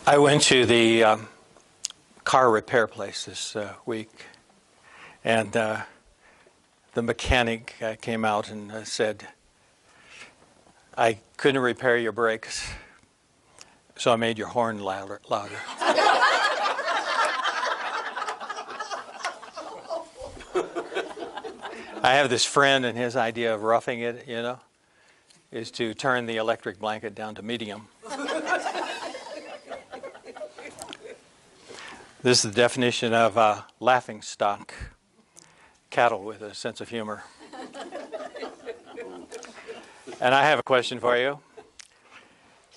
I went to the car repair place this week, and the mechanic came out and said, I couldn't repair your brakes, so I made your horn louder. I have this friend, and his idea of roughing it, is to turn the electric blanket down to medium. This is the definition of a laughing stock, cattle with a sense of humor. And I have a question for you.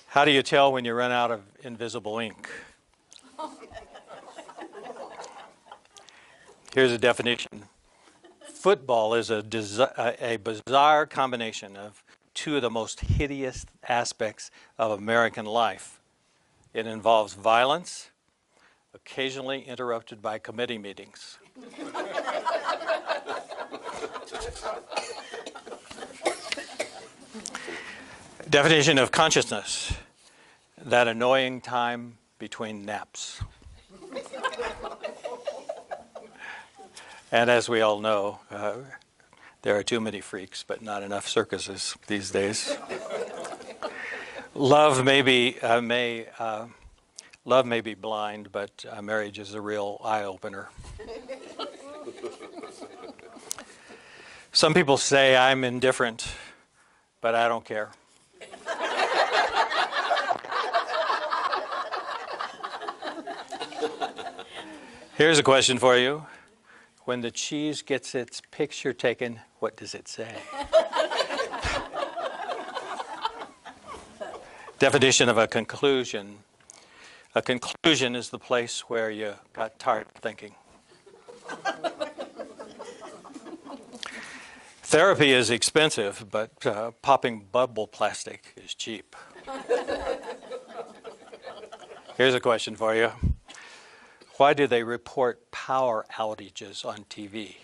How do you tell when you run out of invisible ink? Here's a definition. Football is a bizarre combination of two of the most hideous aspects of American life. It involves violence, occasionally interrupted by committee meetings. Definition of consciousness, that annoying time between naps. And as we all know, there are too many freaks, but not enough circuses these days. Love may be blind, but marriage is a real eye-opener. Some people say I'm indifferent, but I don't care. Here's a question for you. When the cheese gets its picture taken, what does it say? Definition of a conclusion. A conclusion is the place where you got tired of thinking. Therapy is expensive, but popping bubble plastic is cheap. Here's a question for you. Why do they report power outages on TV?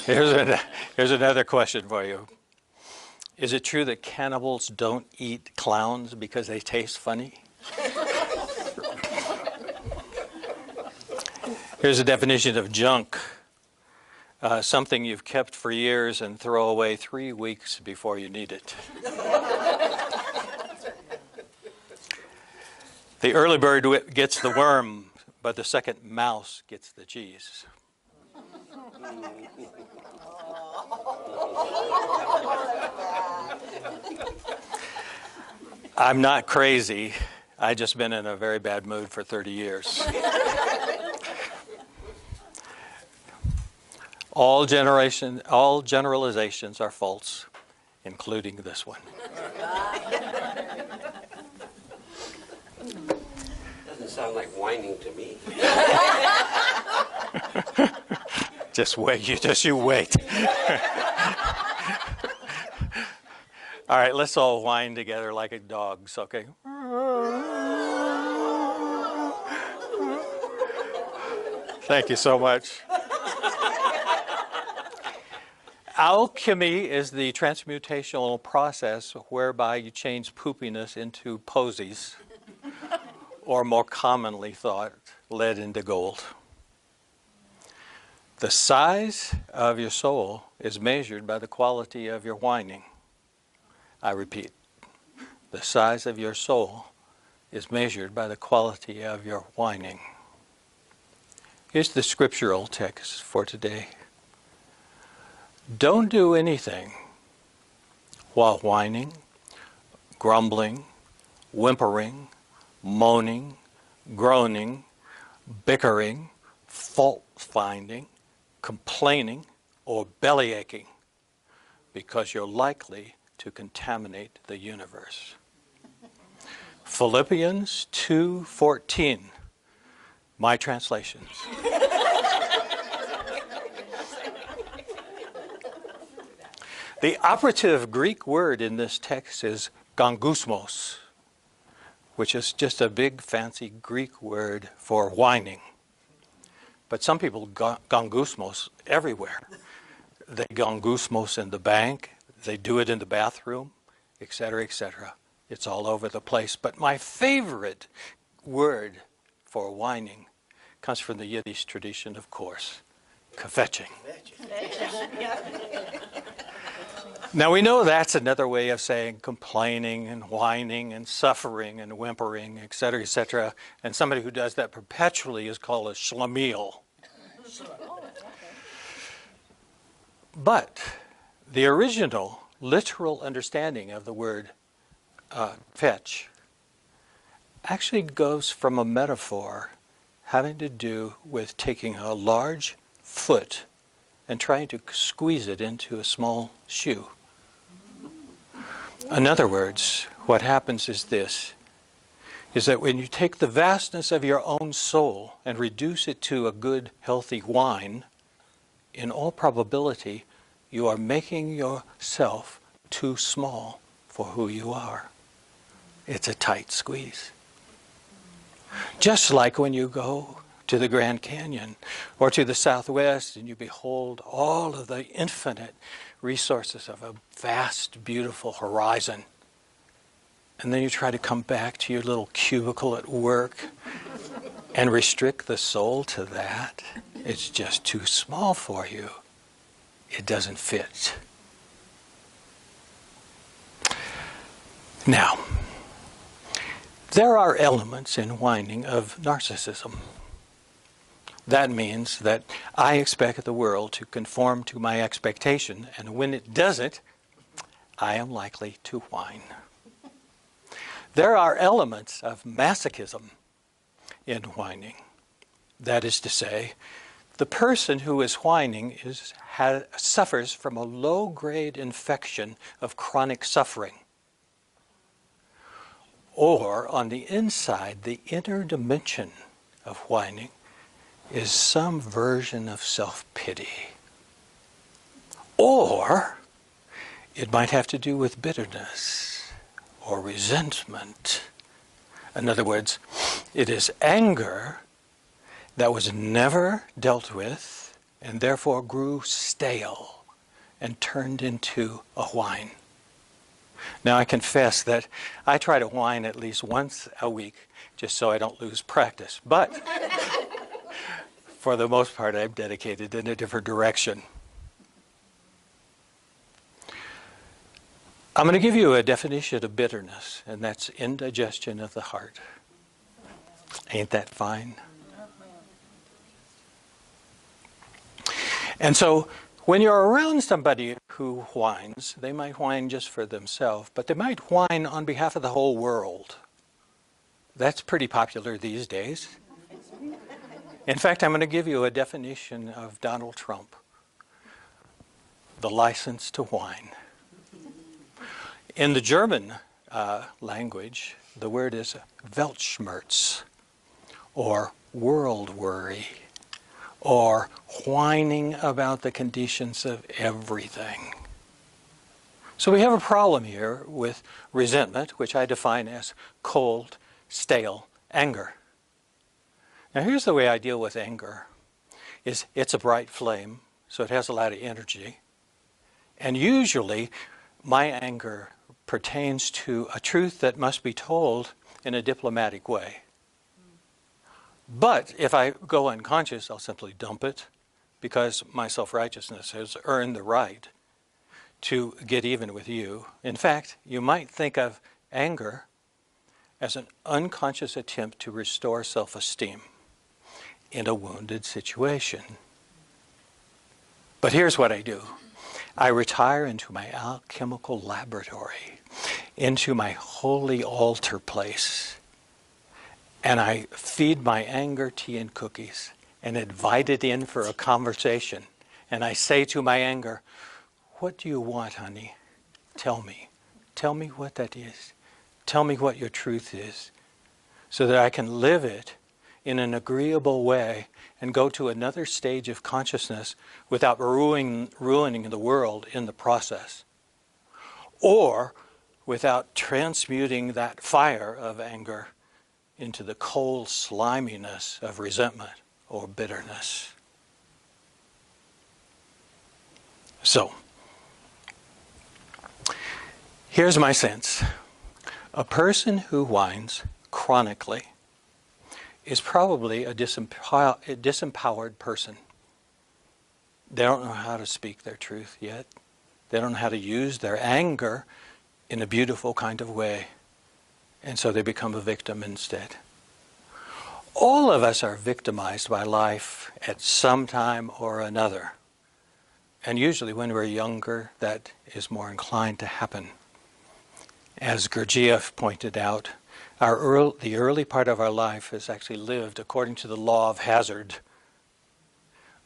Here's another question for you. Is it true that cannibals don't eat clowns because they taste funny? Here's a definition of junk. Something you've kept for years and throw away 3 weeks before you need it. The early bird gets the worm, but the second mouse gets the cheese. I'm not crazy. I've just been in a very bad mood for 30 years. All generalizations are false, including this one. Doesn't sound like whining to me. Just wait. You wait. All right, let's all whine together like dogs, okay? Thank you so much. Alchemy is the transmutational process whereby you change poopiness into posies, or more commonly thought, lead into gold. The size of your soul is measured by the quality of your whining. I repeat, the size of your soul is measured by the quality of your whining. Here's the scriptural text for today. Don't do anything while whining, grumbling, whimpering, moaning, groaning, bickering, fault-finding, complaining, or bellyaching, because you're likely to contaminate the universe. Philippians 2:14, my translations. The operative Greek word in this text is gangusmos, which is just a big fancy Greek word for whining. But some people gangusmos everywhere. They gangusmos in the bank, They do it in the bathroom, etc., etc. It's all over the place. But my favorite word for whining comes from the Yiddish tradition, of course, kvetching. Now we know that's another way of saying complaining and whining and suffering and whimpering, etc., etc. And somebody who does that perpetually is called a schlemiel. But the original literal understanding of the word fetch actually goes from a metaphor having to do with taking a large foot and trying to squeeze it into a small shoe. In other words, what happens is this, is that when you take the vastness of your own soul and reduce it to a good, healthy wine, in all probability, you are making yourself too small for who you are. It's a tight squeeze. Just like when you go to the Grand Canyon or to the Southwest and you behold all of the infinite resources of a vast, beautiful horizon. And then you try to come back to your little cubicle at work and restrict the soul to that. It's just too small for you. It doesn't fit. Now, there are elements in whining of narcissism. That means that I expect the world to conform to my expectation, and when it doesn't, I am likely to whine. There are elements of masochism in whining. That is to say, the person who is whining suffers from a low-grade infection of chronic suffering. Or, on the inside, the inner dimension of whining is some version of self-pity. Or it might have to do with bitterness or resentment. In other words, it is anger that was never dealt with and therefore grew stale and turned into a whine. Now I confess that I try to whine at least once a week just so I don't lose practice. But for the most part, I'm dedicated in a different direction. I'm going to give you a definition of bitterness, and that's indigestion of the heart. Ain't that fine? And so, when you're around somebody who whines, they might whine just for themselves, but they might whine on behalf of the whole world. That's pretty popular these days. In fact, I'm going to give you a definition of Donald Trump. The license to whine. In the German language, the word is Weltschmerz, or world worry, or whining about the conditions of everything. So we have a problem here with resentment, which I define as cold, stale anger. Now here's the way I deal with anger. It's a bright flame, so it has a lot of energy. And usually my anger pertains to a truth that must be told in a diplomatic way. But if I go unconscious, I'll simply dump it because my self-righteousness has earned the right to get even with you. In fact, you might think of anger as an unconscious attempt to restore self-esteem in a wounded situation. But here's what I do. I retire into my alchemical laboratory, into my holy altar place, and I feed my anger tea and cookies and invite it in for a conversation. And I say to my anger, what do you want, honey? Tell me. Tell me what that is. Tell me what your truth is, so that I can live it in an agreeable way and go to another stage of consciousness without ruining the world in the process, or without transmuting that fire of anger into the cold sliminess of resentment or bitterness. So, Here's my sense. A person who whines chronically is probably a disempowered person. They don't know how to speak their truth yet. They don't know how to use their anger in a beautiful kind of way. And so they become a victim instead. All of us are victimized by life at some time or another. And usually when we're younger, that is more inclined to happen. As Gurdjieff pointed out, the early part of our life is actually lived according to the law of hazard,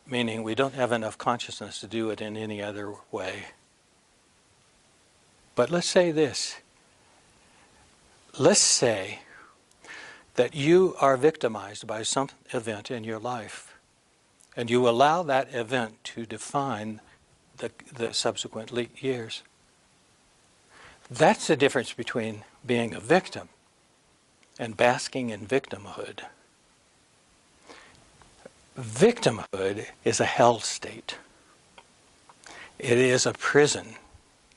meaning we don't have enough consciousness to do it in any other way. But let's say this. Let's say that you are victimized by some event in your life, and you allow that event to define the subsequent years. That's the difference between being a victim and basking in victimhood. Victimhood is a hell state. It is a prison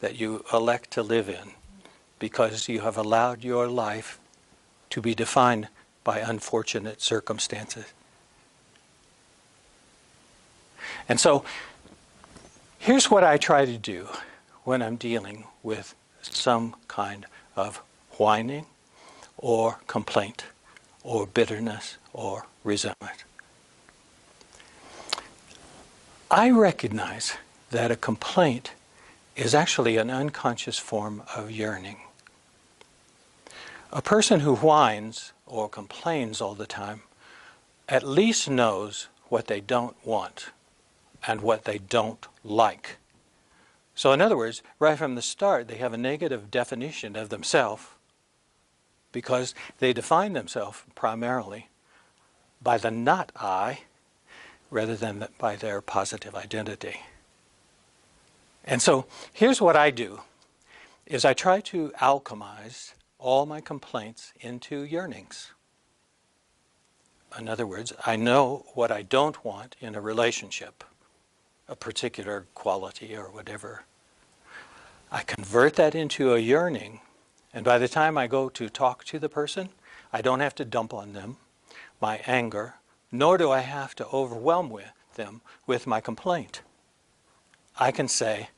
that you elect to live in because you have allowed your life to be defined by unfortunate circumstances. And so, here's what I try to do when I'm dealing with some kind of whining or complaint or bitterness or resentment. I recognize that a complaint is actually an unconscious form of yearning. A person who whines or complains all the time at least knows what they don't want and what they don't like. So in other words, right from the start, they have a negative definition of themselves because they define themselves primarily by the not I rather than by their positive identity. And so here's what I do, is I try to alchemize all my complaints into yearnings. In other words, I know what I don't want in a relationship, a particular quality or whatever. I convert that into a yearning, and by the time I go to talk to the person, I don't have to dump on them my anger, nor do I have to overwhelm them with my complaint. I can say,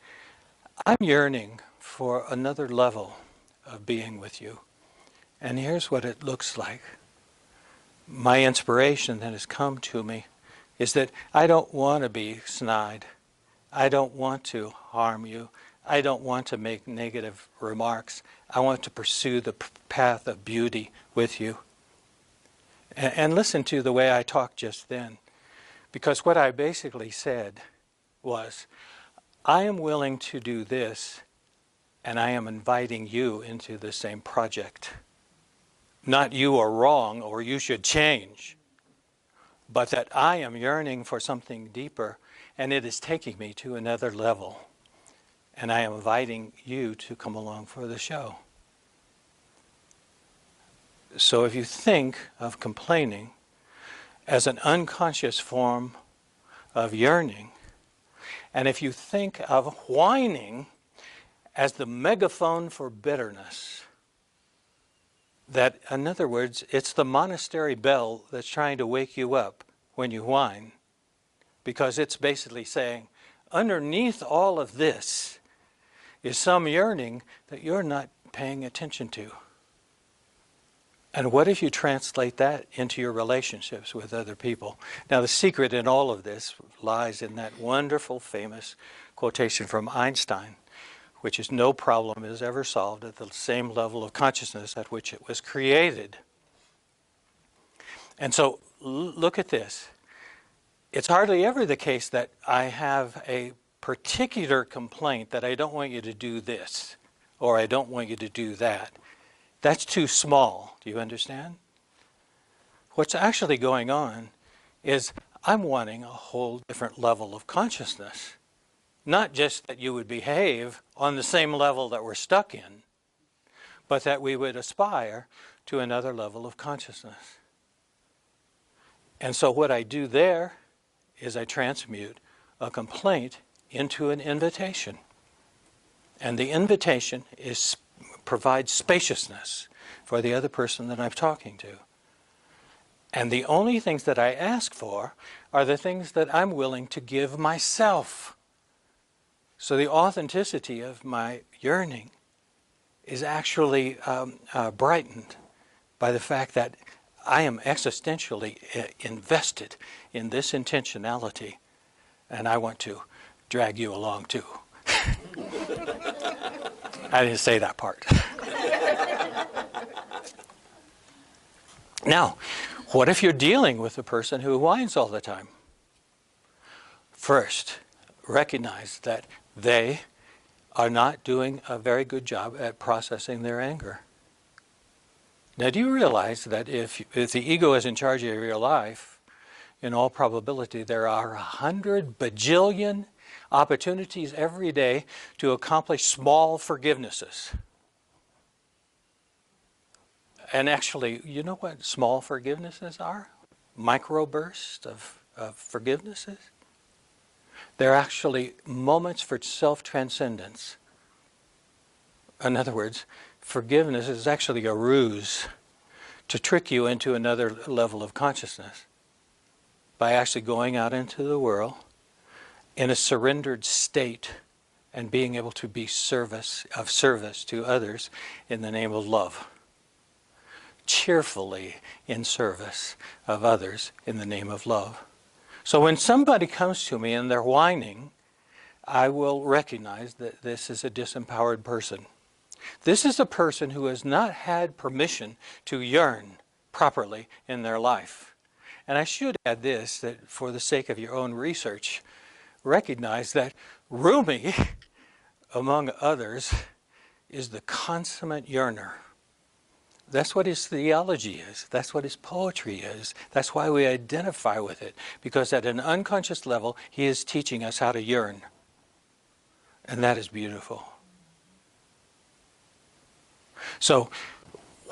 I'm yearning for another level of being with you, and here's what it looks like. My inspiration that has come to me is that I don't want to be snide. I don't want to harm you. I don't want to make negative remarks. I want to pursue the path of beauty with you. And listen to the way I talked just then. Because what I basically said was, I am willing to do this, and I am inviting you into the same project. Not you are wrong or you should change, but that I am yearning for something deeper, and it is taking me to another level. And I am inviting you to come along for the show. So if you think of complaining as an unconscious form of yearning, and if you think of whining as the megaphone for bitterness, that, in other words, it's the monastery bell that's trying to wake you up when you whine, because it's basically saying, underneath all of this is some yearning that you're not paying attention to. And what if you translate that into your relationships with other people? Now, the secret in all of this lies in that wonderful, famous quotation from Einstein, which is no problem is ever solved at the same level of consciousness at which it was created. And so, look at this. It's hardly ever the case that I have a particular complaint that I don't want you to do this, or I don't want you to do that. That's too small. Do you understand? What's actually going on is I'm wanting a whole different level of consciousness. Not just that you would behave on the same level that we're stuck in, but that we would aspire to another level of consciousness. And so what I do there is I transmute a complaint into an invitation. And the invitation is provide spaciousness for the other person that I'm talking to. And the only things that I ask for are the things that I'm willing to give myself. So the authenticity of my yearning is actually brightened by the fact that I am existentially invested in this intentionality, and I want to drag you along too. I didn't say that part. Now, what if you're dealing with a person who whines all the time? First, recognize that they are not doing a very good job at processing their anger. Now, do you realize that if the ego is in charge of your life, in all probability there are 100 bajillion opportunities every day to accomplish small forgivenesses? And actually, you know what small forgivenesses are? Microbursts of forgivenesses? They're actually moments for self-transcendence. In other words, forgiveness is actually a ruse to trick you into another level of consciousness by actually going out into the world in a surrendered state and being able to be of service to others in the name of love. Cheerfully in service of others in the name of love. So when somebody comes to me and they're whining, I will recognize that this is a disempowered person. This is a person who has not had permission to yearn properly in their life. And I should add this, that for the sake of your own research, recognize that Rumi, among others, is the consummate yearner. That's what his theology is. That's what his poetry is. That's why we identify with it. Because at an unconscious level, he is teaching us how to yearn. And that is beautiful. So,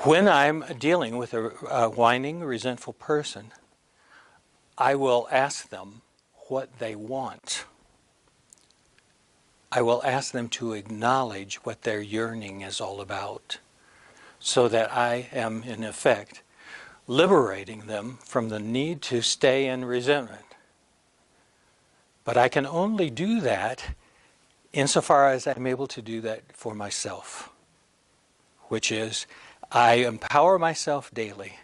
when I'm dealing with a whining, resentful person, I will ask them what they want. I will ask them to acknowledge what their yearning is all about, so that I am, in effect, liberating them from the need to stay in resentment. But I can only do that insofar as I'm able to do that for myself, which is I empower myself daily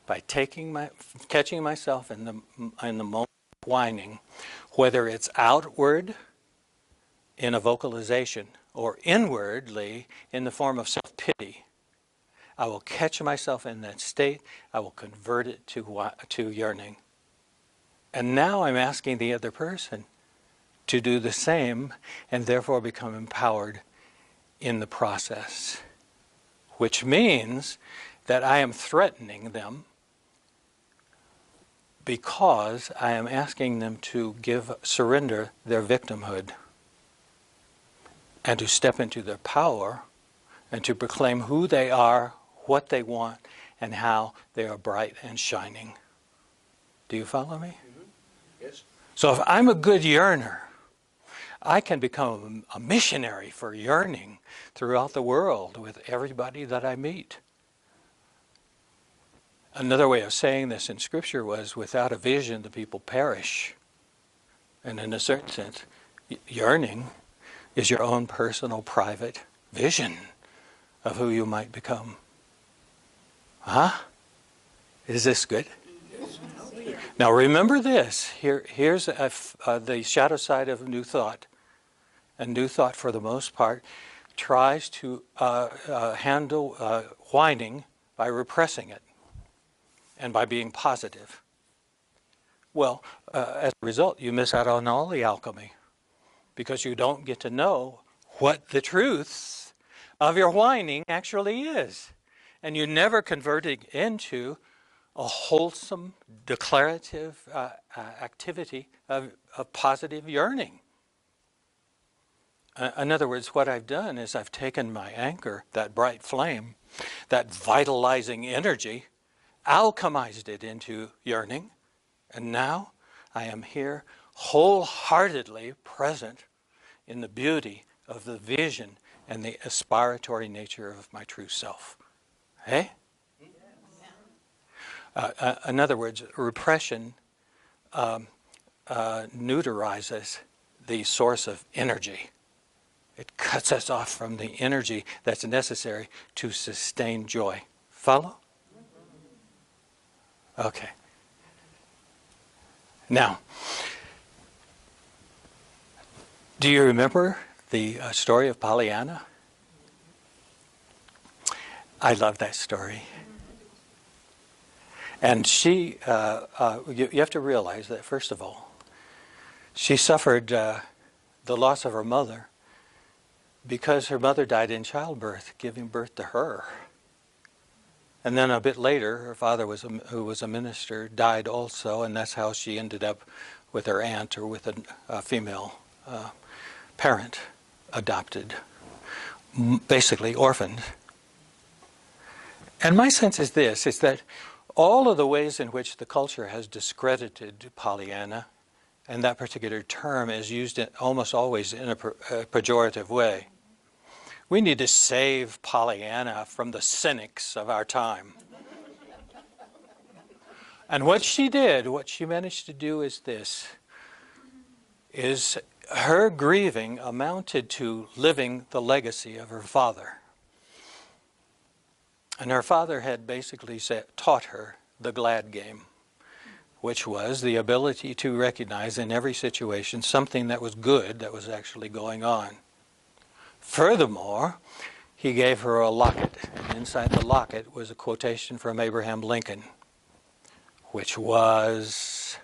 by catching myself in the moment of whining, whether it's outward in a vocalization or inwardly in the form of self-pity. I will catch myself in that state. I will convert it to yearning. And now I'm asking the other person to do the same and therefore become empowered in the process. Which means that I am threatening them because I am asking them to surrender their victimhood and to step into their power and to proclaim who they are, what they want, and how they are bright and shining. Do you follow me? Mm-hmm. Yes. So if I'm a good yearner, I can become a missionary for yearning throughout the world with everybody that I meet. Another way of saying this in Scripture was, without a vision, the people perish. And in a certain sense, yearning is your own personal, private vision of who you might become. Huh? Is this good? Yes. Now remember this. Here's the shadow side of New Thought. And New Thought, for the most part, tries to handle whining by repressing it and by being positive. Well, as a result, you miss out on all the alchemy because you don't get to know what the truth of your whining actually is. And you never convert it into a wholesome, declarative activity of positive yearning. In other words, what I've done is I've taken my anchor, that bright flame, that vitalizing energy, alchemized it into yearning, and now I am here wholeheartedly present in the beauty of the vision and the aspiratory nature of my true self. Hey? In other words, repression neutralizes the source of energy. It cuts us off from the energy that's necessary to sustain joy. Follow? Okay. Now, do you remember the story of Pollyanna? I love that story. And she, you have to realize that, first of all, she suffered the loss of her mother because her mother died in childbirth, giving birth to her. And then a bit later, her father, who was a minister, died also, and that's how she ended up with her aunt, or with a female parent, adopted, basically orphaned. And my sense is this, is that all of the ways in which the culture has discredited Pollyanna, and that particular term is used almost always in a pejorative way. We need to save Pollyanna from the cynics of our time. And what she did, what she managed to do is this, is her grieving amounted to living the legacy of her father. And her father had basically taught her the glad game, which was the ability to recognize in every situation something that was good that was actually going on. Furthermore, he gave her a locket, and inside the locket was a quotation from Abraham Lincoln, which was,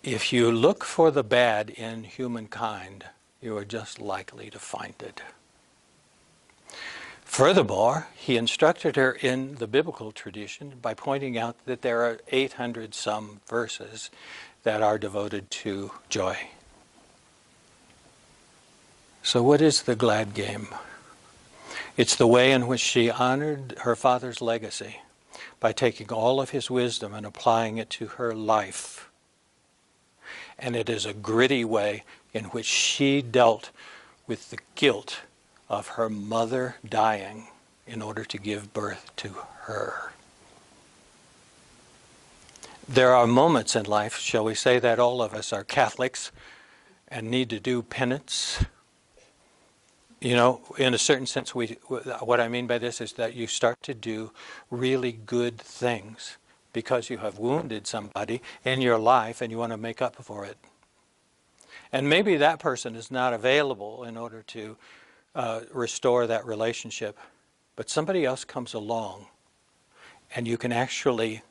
"If you look for the bad in humankind, you are just likely to find it." Furthermore, he instructed her in the biblical tradition by pointing out that there are 800 some verses that are devoted to joy. So what is the glad game? It's the way in which she honored her father's legacy by taking all of his wisdom and applying it to her life. And it is a gritty way in which she dealt with the guilt of her mother dying in order to give birth to her. There are moments in life, shall we say, that all of us are Catholics and need to do penance. You know, in a certain sense, what I mean by this is that you start to do really good things because you have wounded somebody in your life and you want to make up for it. And maybe that person is not available in order to restore that relationship, but somebody else comes along and you can actually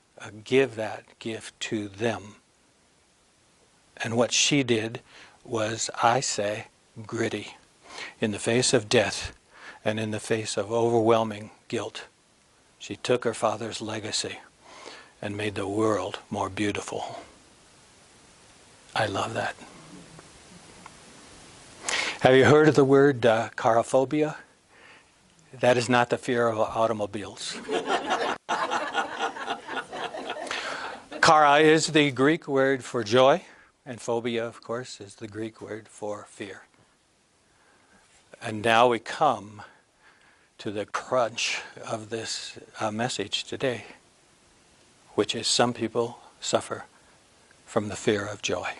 give that gift to them. And what she did was, I say, gritty. In the face of death and in the face of overwhelming guilt, she took her father's legacy and made the world more beautiful. I love that. Have you heard of the word chorophobia? That is not the fear of automobiles. Chara is the Greek word for joy, and phobia, of course, is the Greek word for fear. And now we come to the crunch of this message today, which is some people suffer from the fear of joy.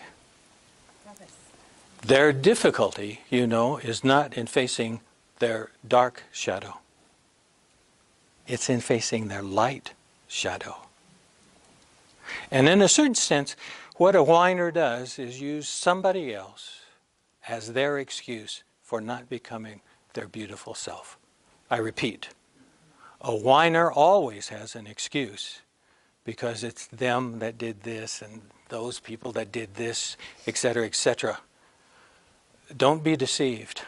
Their difficulty, you know, is not in facing their dark shadow. It's in facing their light shadow. And in a certain sense, what a whiner does is use somebody else as their excuse for not becoming their beautiful self. I repeat, a whiner always has an excuse because it's them that did this and those people that did this, etc., etc. Don't be deceived.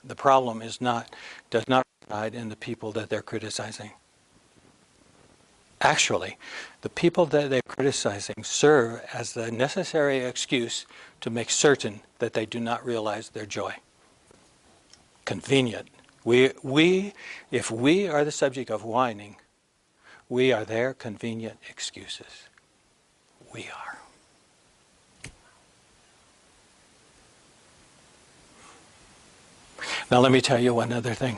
The problem does not reside in the people that they're criticizing. Actually, the people that they're criticizing serve as the necessary excuse to make certain that they do not realize their joy. Convenient. If we are the subject of whining, we are their convenient excuses. We are. Now let me tell you one other thing.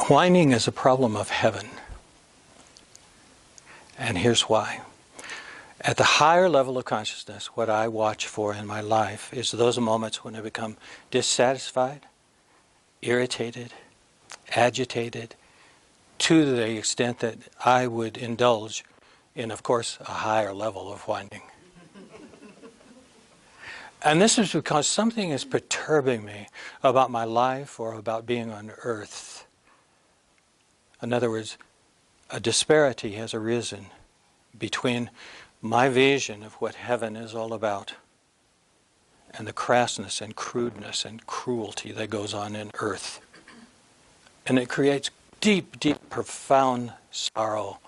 Whining is a problem of heaven. And here's why. At the higher level of consciousness, what I watch for in my life is those moments when I become dissatisfied, irritated, agitated, to the extent that I would indulge in, of course, a higher level of whining. And this is because something is perturbing me about my life or about being on earth. In other words, a disparity has arisen between my vision of what heaven is all about and the crassness and crudeness and cruelty that goes on in earth. And it creates deep, deep, profound sorrow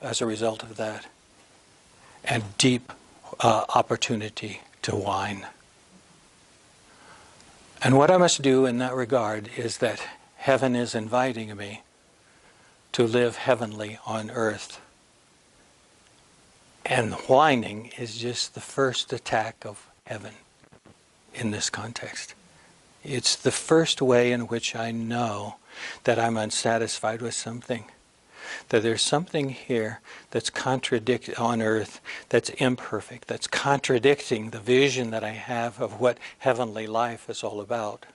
as a result of that, and deep opportunity to whine. And what I must do in that regard is that heaven is inviting me to live heavenly on earth. And whining is just the first attack of heaven in this context. It's the first way in which I know that I'm unsatisfied with something. That there's something here that's on earth, that's imperfect, that's contradicting the vision that I have of what heavenly life is all about.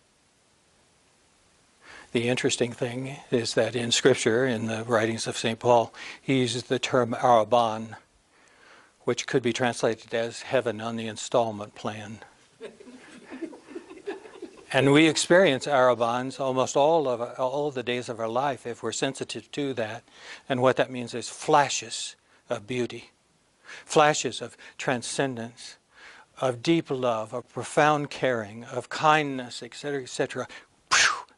The interesting thing is that in Scripture, in the writings of St. Paul, he uses the term arabon, which could be translated as heaven on the installment plan. And we experience arabons almost all of the days of our life if we're sensitive to that. And what that means is flashes of beauty, flashes of transcendence, of deep love, of profound caring, of kindness, etc., etc.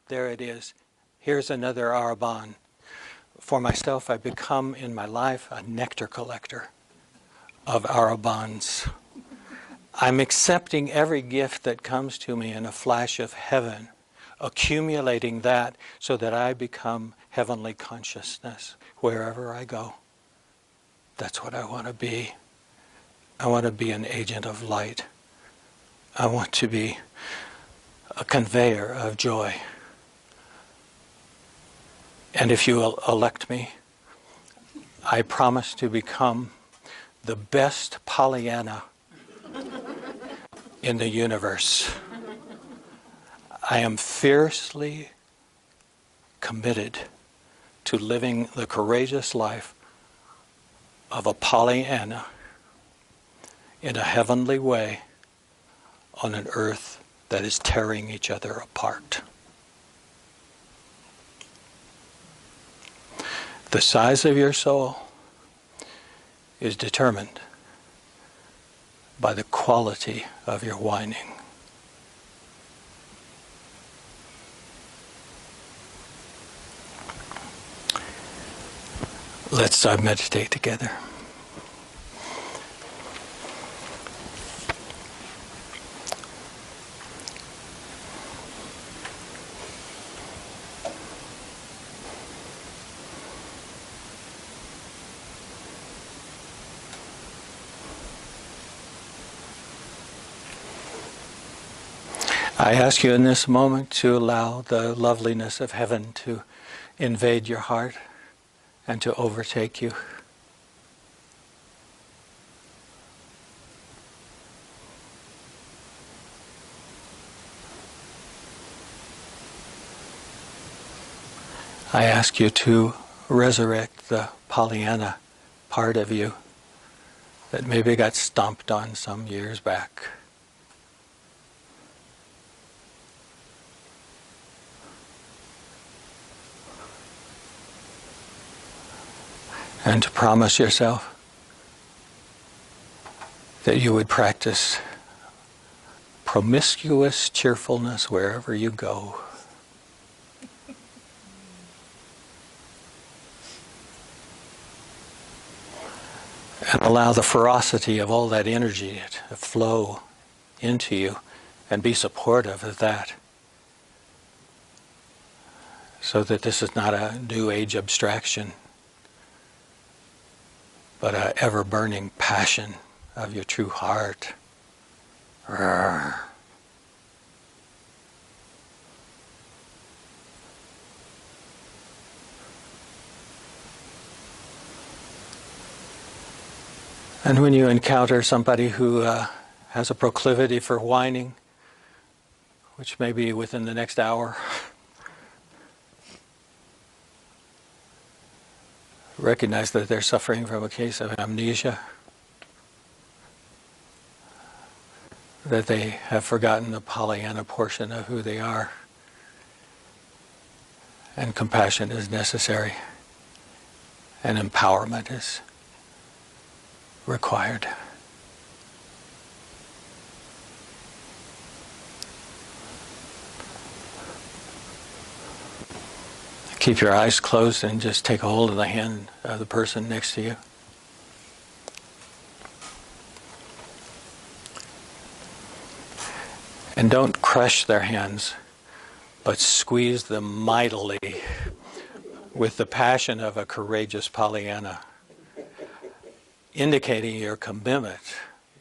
There it is. Here's another arabon. For myself, I become in my life a nectar collector of arabons. I'm accepting every gift that comes to me in a flash of heaven, accumulating that so that I become heavenly consciousness wherever I go. That's what I want to be. I want to be an agent of light. I want to be a conveyor of joy. And if you elect me, I promise to become the best Pollyanna in the universe. I am fiercely committed to living the courageous life of a Pollyanna in a heavenly way on an earth that is tearing each other apart. The size of your soul is determined by the quality of your whining. Let's meditate together. I ask you in this moment to allow the loveliness of heaven to invade your heart and to overtake you. I ask you to resurrect the Pollyanna part of you that maybe got stomped on some years back. And to promise yourself that you would practice promiscuous cheerfulness wherever you go. And allow the ferocity of all that energy to flow into you and be supportive of that. So that this is not a New Age abstraction, but an ever-burning passion of your true heart. Rawr. And when you encounter somebody who has a proclivity for whining, which may be within the next hour, recognize that they're suffering from a case of amnesia, that they have forgotten the Pollyanna portion of who they are, and compassion is necessary, and empowerment is required. Keep your eyes closed and just take a hold of the hand of the person next to you. And don't crush their hands, but squeeze them mightily with the passion of a courageous Pollyanna, indicating your commitment,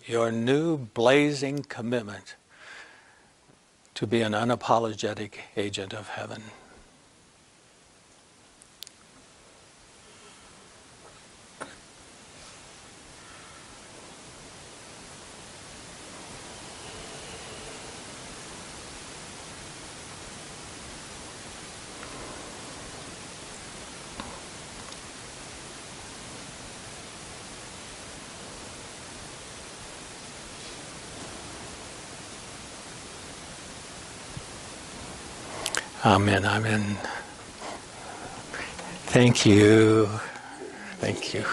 your new blazing commitment to be an unapologetic agent of heaven. Amen, amen. Thank you. Thank you.